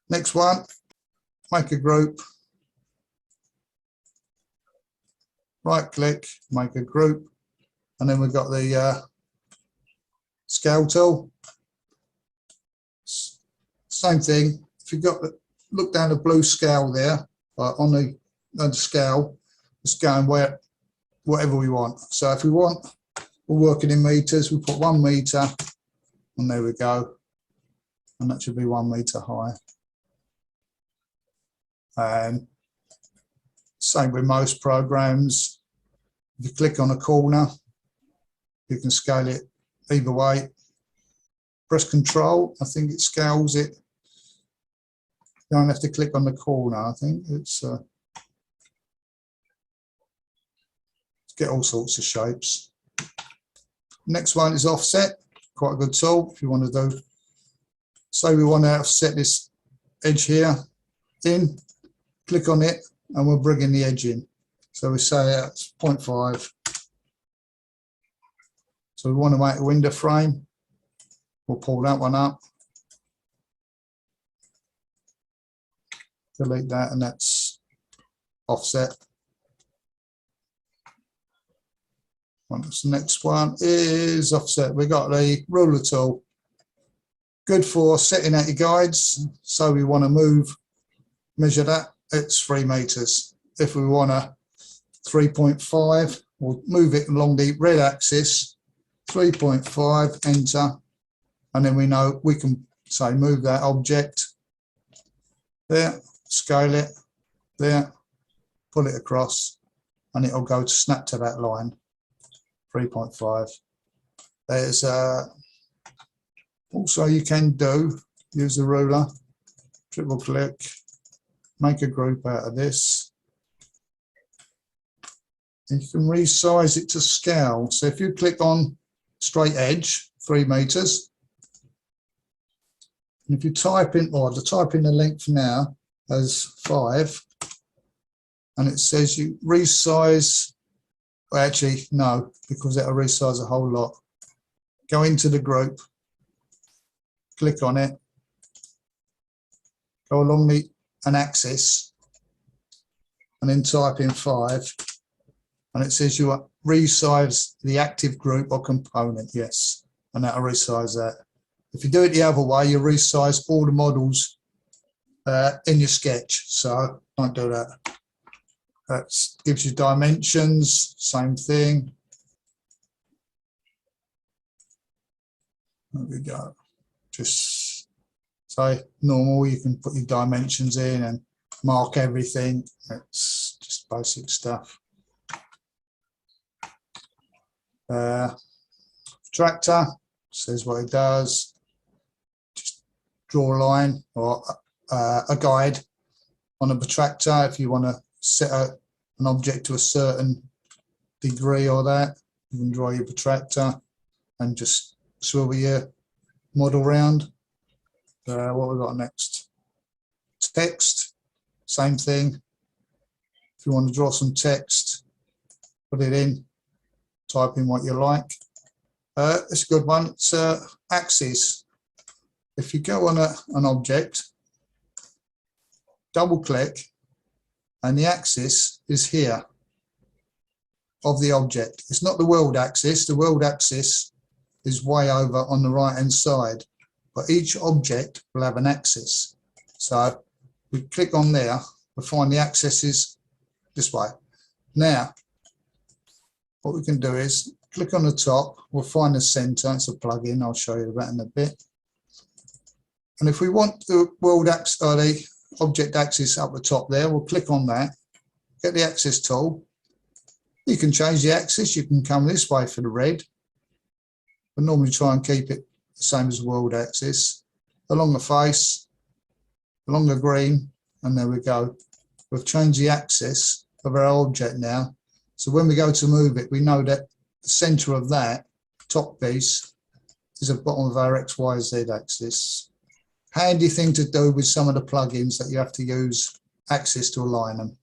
Next one, make a group. Right click, make a group. And then we've got the scale tool. Same thing. If you've got look down the blue scale there, on the scale, it's going whatever we want. So if we want, we're working in meters, we put 1 meter, and there we go. And that should be 1 meter high. And same with most programs. If you click on a corner, you can scale it either way. Press Control, I think it scales it. You don't have to click on the corner, I think. It's get all sorts of shapes. Next one is offset, quite a good tool if you want to do. So we want to offset this edge here in, click on it, and we're bringing the edge in. So we say that's 0.5. So we want to make a window frame. We'll pull that one up. Delete that, and that's offset. The next one is offset. We've got the ruler tool. Good for setting out your guides. So we want to measure that. It's 3 meters. If we want a 3.5, we'll move it along the red axis. 3.5, enter. And then we know we can say move that object there, scale it there, pull it across, and it'll go to snap to that line. 3.5. There's also you can use the ruler, triple click, make a group out of this. And you can resize it to scale. So if you click on straight edge, 3 meters, and if you type in, or to type in the length now as 5, and it says you resize, well, actually no, because it'll resize a whole lot. Go into the group, click on it, go along an axis, and then type in 5, and it says you resize the active group or component, yes, and that'll resize that. If you do it the other way, you resize all the models in your sketch, so don't do that. That gives you dimensions, same thing. There we go. Just say normal, you can put your dimensions in and mark everything. It's just basic stuff. Protractor says what it does. Just draw a line or a guide on a protractor if you want to set an object to a certain degree or that. You can draw your protractor and just swivel your model round. What we got next? Text, same thing. If you want to draw some text, put it in, type in what you like. It's a good one. It's axis. If you go on an object, double click, and the axis is here of the object. It's not the world axis. The world axis is way over on the right hand side, but each object will have an axis. So we click on there, we find the axis is this way. Now what we can do is click on the top, we'll find the center. It's a plugin, I'll show you that in a bit. And if we want the world axis or the object axis up the top there, we'll click on that, get the axis tool. You can change the axis, you can come this way for the red, but normally try and keep it the same as the world axis. Along the face, along the green, and there we go. We've changed the axis of our object now. So when we go to move it, we know that the center of that top piece is at the bottom of our X, Y, Z axis. Handy thing to do with some of the plugins that you have to use axis to align them.